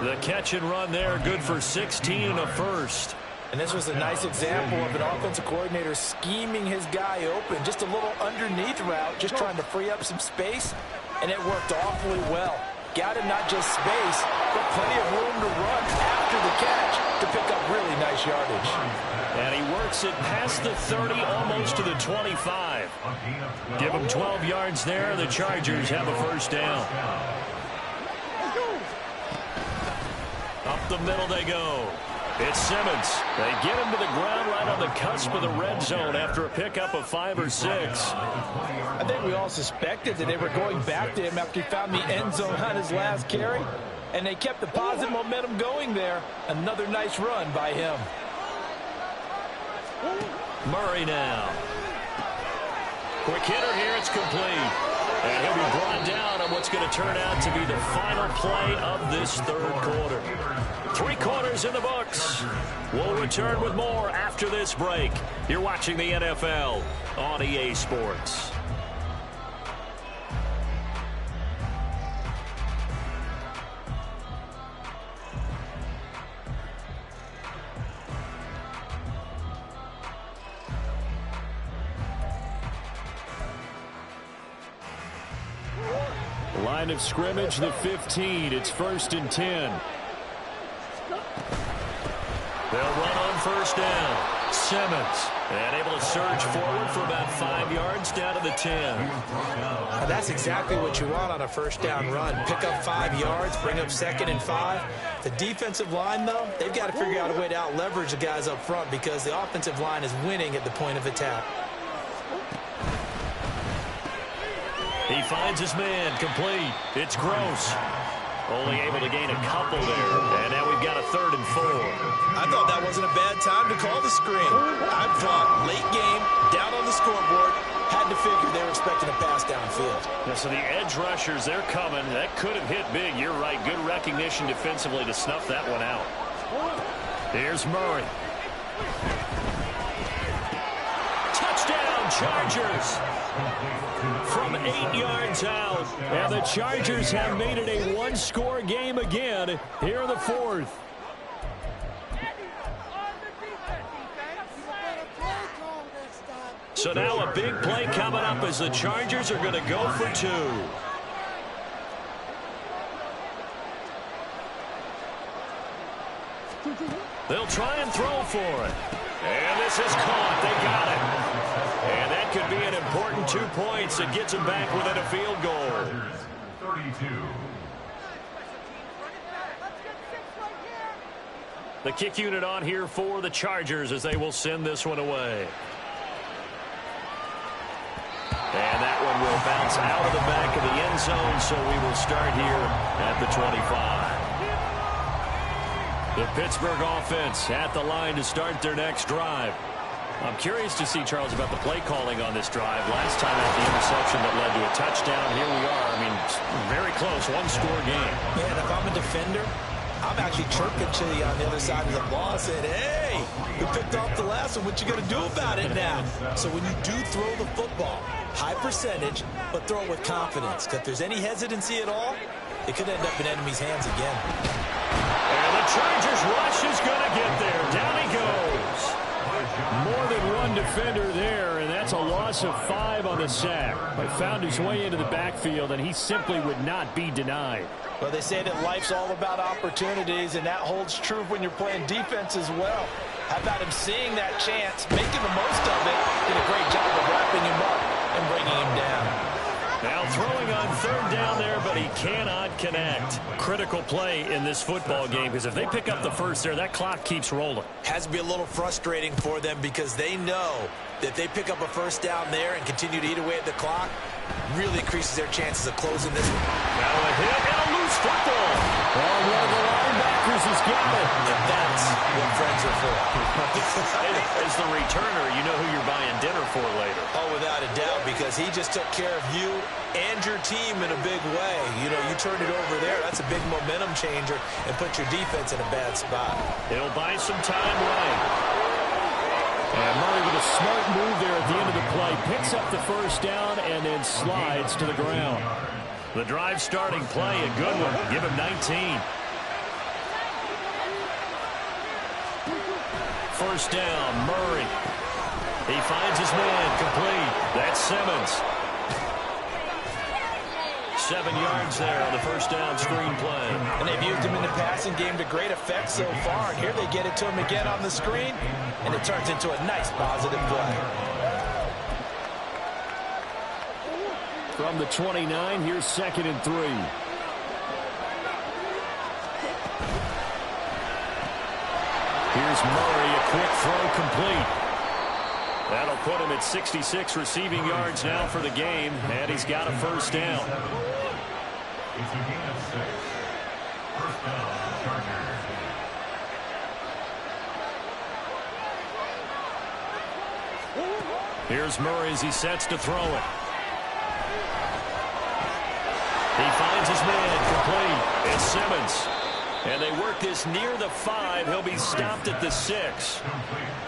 The catch and run there, good for 16 and a first. And this was a nice example of an offensive coordinator scheming his guy open. Just a little underneath route, just trying to free up some space, and it worked awfully well. Got him not just space, but plenty of room to run after the catch to pick up really nice yardage. And he works it past the 30, almost to the 25. Give him 12 yards there. The Chargers have a first down. Up the middle they go. It's Simmons. They get him to the ground right on the cusp of the red zone after a pickup of 5 or 6. I think we all suspected that they were going back to him after he found the end zone on his last carry, and they kept the positive momentum going there. Another nice run by him. Murray now. Quick hitter here, it's complete. And he'll be brought down on what's going to turn out to be the final play of this third quarter. 3 quarters in the books. We'll return with more after this break. You're watching the NFL on EA Sports. Line of scrimmage, the 15. It's 1st and 10. They'll run on first down. Simmons, and able to surge forward for about 5 yards down to the 10. That's exactly what you want on a first down run. Pick up 5 yards, bring up 2nd and 5. The defensive line, though, they've got to figure out a way to out-leverage the guys up front because the offensive line is winning at the point of attack. He finds his man, complete. It's Gross. Only able to gain a couple there. And now we've got a 3rd and 4. I thought that wasn't a bad time to call the screen. I thought late game, down on the scoreboard, had to figure they were expecting a pass downfield. Yeah, so the edge rushers, they're coming. That could have hit big. You're right. Good recognition defensively to snuff that one out. Here's Murray. Touchdown, Chargers. From 8 yards out. And the Chargers have made it a one-score game again here in the 4th. So now a big play coming up as the Chargers are going to go for 2. They'll try and throw for it. And this is caught. They got it. And that could be an important 2 points. It gets them back within a field goal. 32. The kick unit on here for the Chargers as they will send this one away. And that one will bounce out of the back of the end zone, so we will start here at the 25. The Pittsburgh offense at the line to start their next drive. I'm curious to see, Charles, about the play calling on this drive. Last time at the interception that led to a touchdown. Here we are. I mean, very close, one-score game. Man, if I'm a defender, I'm actually chirping Chili on the other side of the ball saying, hey, we picked off the last one. What you going to do about it now? So when you do throw the football, high percentage, but throw it with confidence. Because if there's any hesitancy at all, it could end up in enemy's hands again. And the Chargers rush is going to get there. Down he goes. More than one defender there, and that's a loss of 5 on the sack. But found his way into the backfield, and he simply would not be denied. Well, they say that life's all about opportunities, and that holds true when you're playing defense as well. How about him seeing that chance, making the most of it, did a great job of wrapping him up and bringing him down. Now throwing on 3rd down there, but he cannot connect. Critical play in this football game, because if they pick up the first there, that clock keeps rolling. Has to be a little frustrating for them because they know that if they pick up a first down there and continue to eat away at the clock, really increases their chances of closing this one. Now a hit and a loose football. Well, one of the linebackers is got it. And that's what friends are for. As the returner, you know who you're buying dinner for later. Oh, without a doubt, because he just took care of you and your team in a big way. You know, you turned it over there. That's a big momentum changer and put your defense in a bad spot. It'll buy some time right. And Murray with a smart move there at the end of the play. Picks up the first down and then slides to the ground. The drive starting play, a good one. Give him 19. First down, Murray. He finds his man, complete. That's Simmons. 7 yards there on the first down screen play. And they've used him in the passing game to great effect so far. And here they get it to him again on the screen, and it turns into a nice positive play. From the 29, here's 2nd and 3. Here's Murray, a quick throw complete. That'll put him at 66 receiving yards now for the game, and he's got a first down. It's a gain of 6. First down, Chargers. Here's Murray as he sets to throw it. He finds his man, complete. It's Simmons. And they work this near the 5. He'll be stopped at the 6.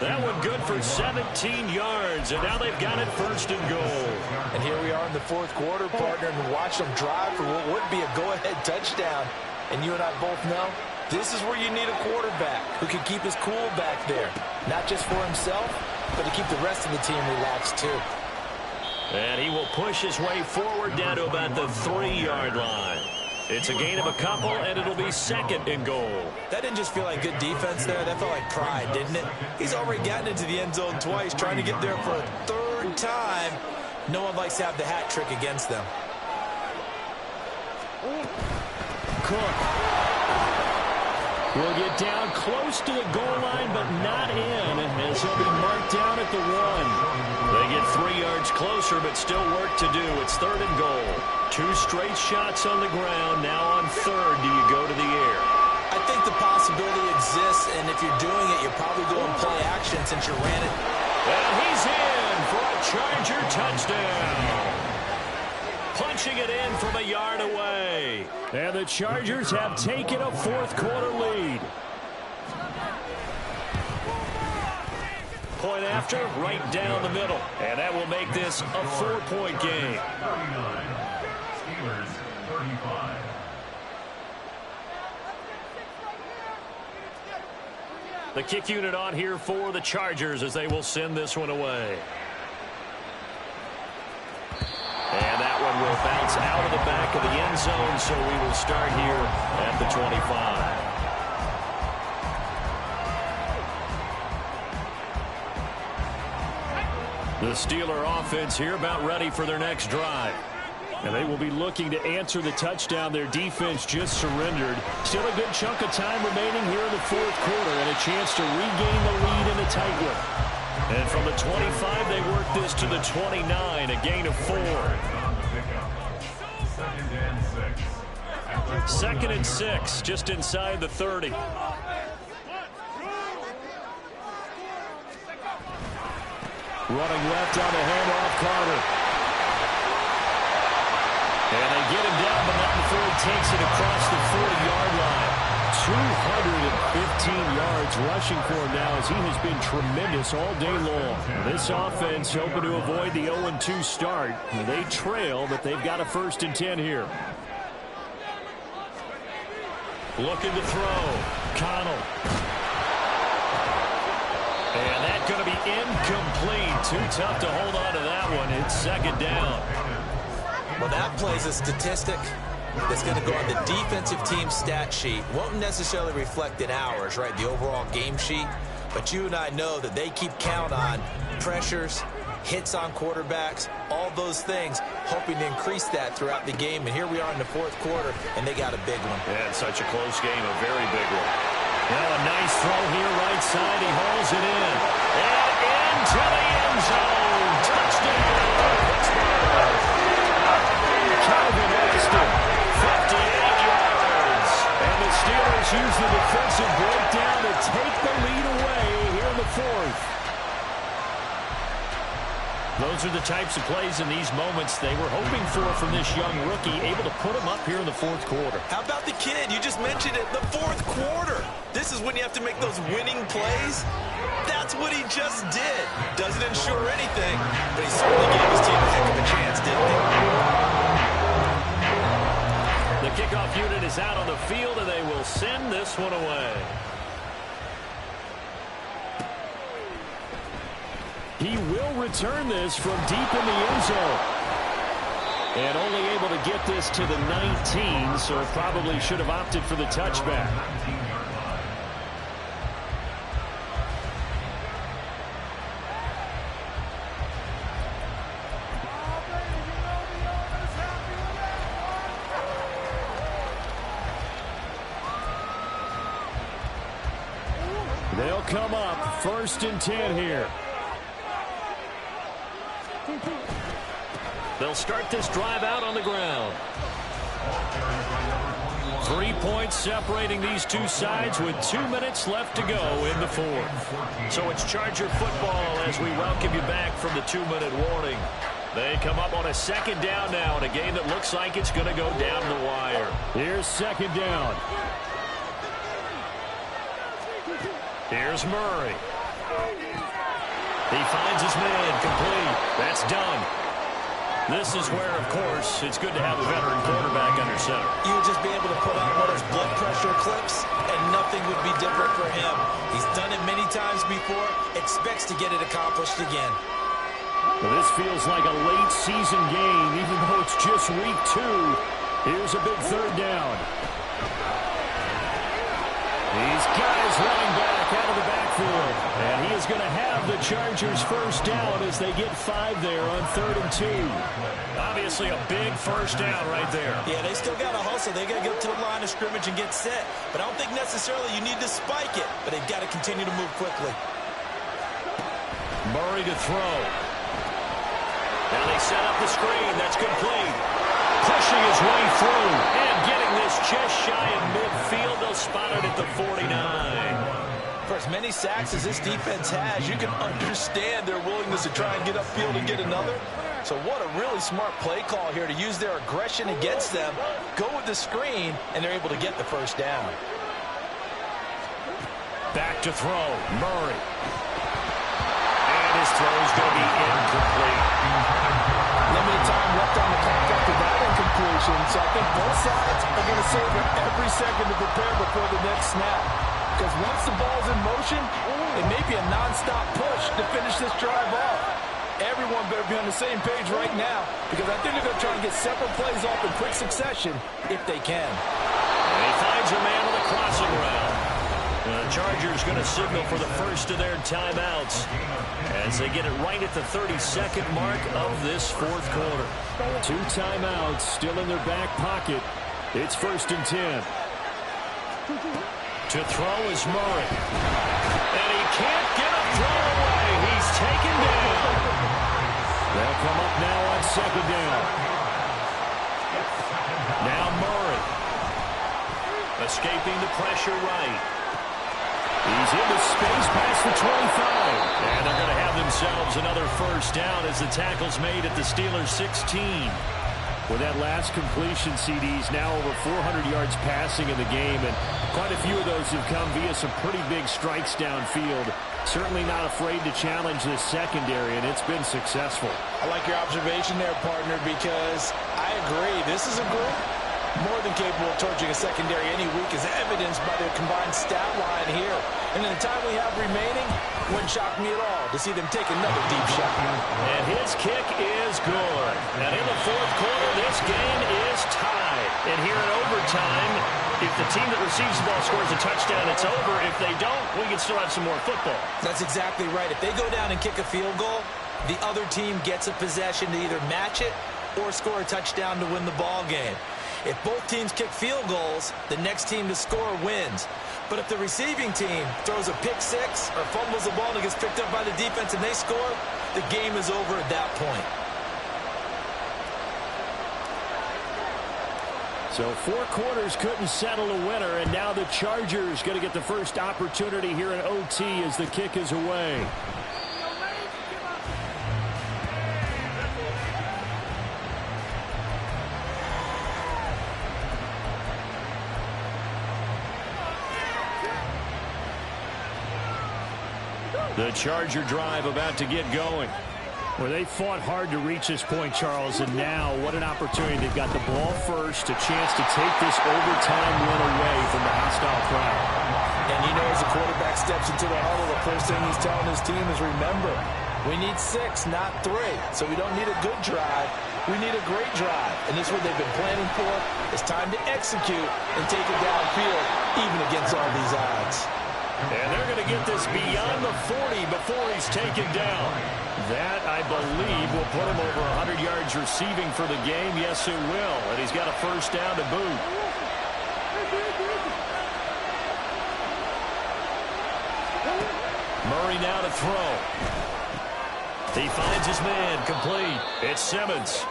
That one good for 17 yards, and now they've got it 1st and goal. And here we are in the 4th quarter, partner, and watch them drive for what would be a go-ahead touchdown. And you and I both know this is where you need a quarterback who can keep his cool back there. Not just for himself, but to keep the rest of the team relaxed too. And he will push his way forward down to about the 3-yard line. It's a gain of a couple, and it'll be 2nd and goal. That didn't just feel like good defense there. That felt like pride, didn't it? He's already gotten into the end zone twice, trying to get there for a 3rd time. No one likes to have the hat trick against them. Cook will get down close to the goal line, but not in, as he'll be marked down at the 1. They get 3 yards closer, but still work to do. It's 3rd and goal. 2 straight shots on the ground. Now on 3rd, do you go to the air? I think the possibility exists, and if you're doing it, you're probably going play action since you ran it. And he's in for a Charger touchdown. Punching it in from a yard away. And the Chargers have taken a 4th quarter lead. Point after, right down the middle. And that will make this a 4-point game. 39. Steelers, 35. The kick unit on here for the Chargers as they will send this one away. And that one will bounce out of the back of the end zone, so we will start here at the 25. The Steeler offense here about ready for their next drive. And they will be looking to answer the touchdown their defense just surrendered. Still a good chunk of time remaining here in the 4th quarter and a chance to regain the lead in a tight one. And from the 25, they work this to the 29, a gain of 4. 2nd and 6, just inside the 30. Running left on the handoff, Carter. And they get him down, but not before he takes it across the 40-yard line. 215 yards rushing for him now as he has been tremendous all day long. This offense hoping to avoid the 0-2 start. They trail, but they've got a 1st and 10 here. Looking to throw. Connell. And that's going to be incomplete. Too tough to hold on to that one. It's 2nd down. Well, that plays a statistic that's going to go on the defensive team stat sheet. Won't necessarily reflect in ours, right, the overall game sheet. But you and I know that they keep count on pressures, hits on quarterbacks, all those things, hoping to increase that throughout the game. And here we are in the 4th quarter, and they got a big one. Yeah, such a close game, a very big one. Now a nice throw here, right side. He hauls it in. And into the end zone. Touchdown, Pittsburgh. Calvin Austin, 58 yards. And the Steelers use the defensive fourth. Those are the types of plays in these moments they were hoping for from this young rookie, able to put him up here in the fourth quarter. How about the kid? You just mentioned it, the fourth quarter. This is when you have to make those winning plays. That's what he just did. Doesn't ensure anything, but he certainly gave his team a heck of a chance, didn't he? The kickoff unit is out on the field, and they will send this one away. He will return this from deep in the end zone. And only able to get this to the 19, so probably should have opted for the touchback. They'll come up 1st and 10 here. They'll start this drive out on the ground. 3 points separating these two sides with 2 minutes left to go in the fourth. So it's Charger football as we welcome you back from the 2-minute warning. They come up on a 2nd down now in a game that looks like it's going to go down the wire. Here's 2nd down. Here's Murray. He finds his man complete. That's done. This is where, of course, it's good to have a veteran quarterback under center. You would just be able to put on one of those blood pressure clips, and nothing would be different for him. He's done it many times before, expects to get it accomplished again. Well, this feels like a late season game, even though it's just week 2. Here's a big 3rd down. These guys running back out of the backfield. And he is going to have the Chargers 1st down as they get 5 there on 3rd and 2. Obviously a big 1st down right there. Yeah, they still got to hustle. They got to get to the line of scrimmage and get set. But I don't think necessarily you need to spike it. But they've got to continue to move quickly. Murray to throw. Now they set up the screen. That's complete. Pushing his way through and getting this just shy of midfield. They'll spot it at the 49. For as many sacks as this defense has, you can understand their willingness to try and get upfield and get another. So what a really smart play call here to use their aggression against them, go with the screen, and they're able to get the 1st down. Back to throw, Murray. And his throw is going to be incomplete. Limited time left on the clock after that incompletion, so I think both sides are going to savor every second to prepare before the next snap. Because once the ball's in motion, it may be a non-stop push to finish this drive off. Everyone better be on the same page right now, because I think they're going to try and get several plays off in quick succession if they can. And he finds a man on the crossing route. The Chargers going to signal for the first of their timeouts as they get it right at the 32nd mark of this 4th quarter. 2 timeouts still in their back pocket. It's 1st and 10. To throw is Murray. And he can't get a throw away. He's taken down. They'll come up now on 2nd down. Now Murray. Escaping the pressure right. He's into space past the 25. And they're going to have themselves another 1st down as the tackle's made at the Steelers' 16. With that last completion, CD's now over 400 yards passing in the game, and quite a few of those have come via some pretty big strikes downfield. Certainly not afraid to challenge this secondary, and it's been successful. I like your observation there, partner, because I agree. This is a group more than capable of torching a secondary any week, as evidenced by their combined stat line here. And in the time we have remaining, wouldn't shock me at all to see them take another deep shot. And his kick is good. And in the 4th quarter, this game is tied. And here in overtime, if the team that receives the ball scores a touchdown, it's over. If they don't, we can still have some more football. That's exactly right. If they go down and kick a field goal, the other team gets a possession to either match it or score a touchdown to win the ball game. If both teams kick field goals, the next team to score wins. But if the receiving team throws a pick 6 or fumbles the ball and gets picked up by the defense and they score, the game is over at that point. So 4 quarters couldn't settle a winner, and now the Chargers going to get the first opportunity here in OT as the kick is away. The Charger drive about to get going. Well, they fought hard to reach this point, Charles, and now what an opportunity. They've got the ball first, a chance to take this overtime win away from the hostile crowd. And you know, as the quarterback steps into the huddle, the first thing he's telling his team is, remember, we need 6, not 3. So we don't need a good drive. We need a great drive. And this is what they've been planning for. It's time to execute and take it downfield, even against all these odds. And they're going to get this beyond the 40 before he's taken down. That, I believe, will put him over 100 yards receiving for the game. Yes, it will. And he's got a first down to boot. Murray now to throw. He finds his man, complete. It's Simmons.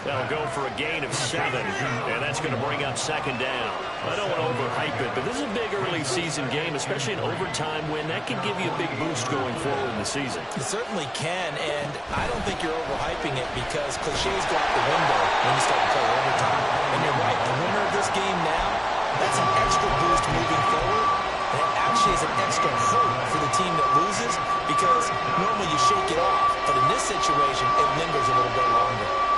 That'll go for a gain of 7, and that's going to bring up second down. I don't want to overhype it, but this is a big early season game, especially an overtime win. That can give you a big boost going forward in the season. It certainly can, and I don't think you're overhyping it because cliches go out the window when you start to play overtime. And you're right, the winner of this game now, that's an extra boost moving forward, and it actually is an extra hurt for the team that loses because normally you shake it off, but in this situation, it lingers a little bit longer.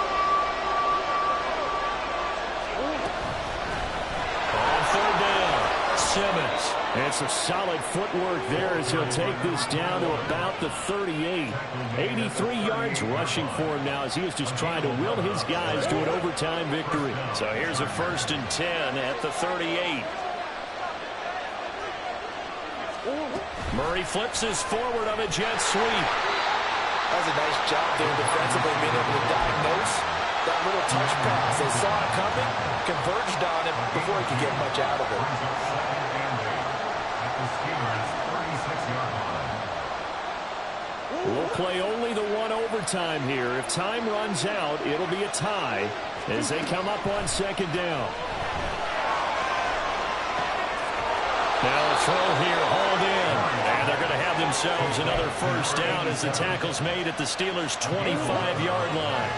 Simmons. And some solid footwork there as he'll take this down to about the 38. 83 yards rushing for him now as he is just trying to will his guys to an overtime victory. So here's a 1st and 10 at the 38. Murray flips his forward on a jet sweep. That was a nice job there defensively, being able to diagnose that little touch pass. They saw it coming, converged on him before he could get much out of it. We'll play only the 1 overtime here. If time runs out, it'll be a tie as they come up on second down. Now a throw here, hauled in. And they're going to have themselves another first down as the tackle's made at the Steelers' 25-yard line.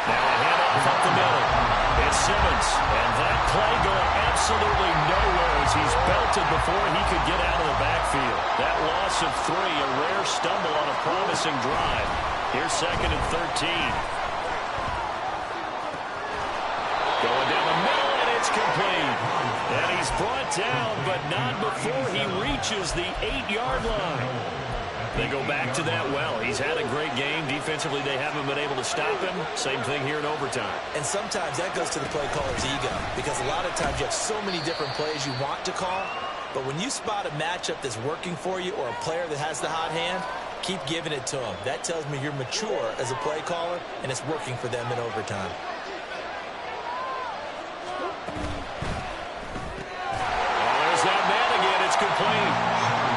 Now a handoff up the middle. It's Simmons. And that play going absolutely nowhere as he's belted before he could get out of the backfield. That loss of 3, a rare stumble on a promising drive. Here's 2nd and 13. Going down the middle, and it's complete. And he's brought down, but not before he reaches the 8-yard line. They go back to that well. He's had a great game. Defensively, they haven't been able to stop him. Same thing here in overtime. And sometimes that goes to the play caller's ego because a lot of times you have so many different plays you want to call, but when you spot a matchup that's working for you or a player that has the hot hand, keep giving it to him. That tells me you're mature as a play caller, and it's working for them in overtime. There's that man again. It's complete.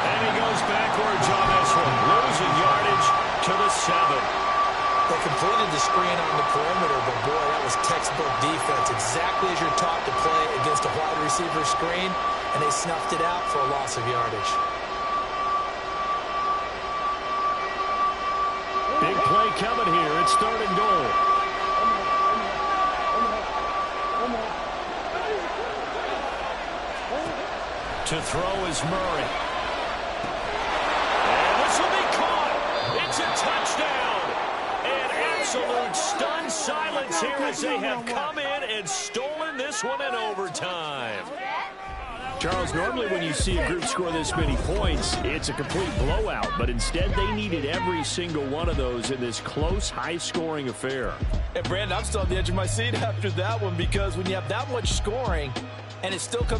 And he goes backwards on this one. Losing yardage to the 7. They completed the screen on the perimeter, but boy, that was textbook defense. Exactly as you're taught to play against a wide receiver screen, and they snuffed it out for a loss of yardage. Big play coming here. It's 3rd and goal. To throw is Murray. And this will be caught. It's a touchdown. And absolute stunned silence here as they have come in and stolen this one in overtime. Charles, normally when you see a group score this many points, it's a complete blowout. But instead, they needed every single one of those in this close, high-scoring affair. And, Brandon, I'm still on the edge of my seat after that one because when you have that much scoring and it still comes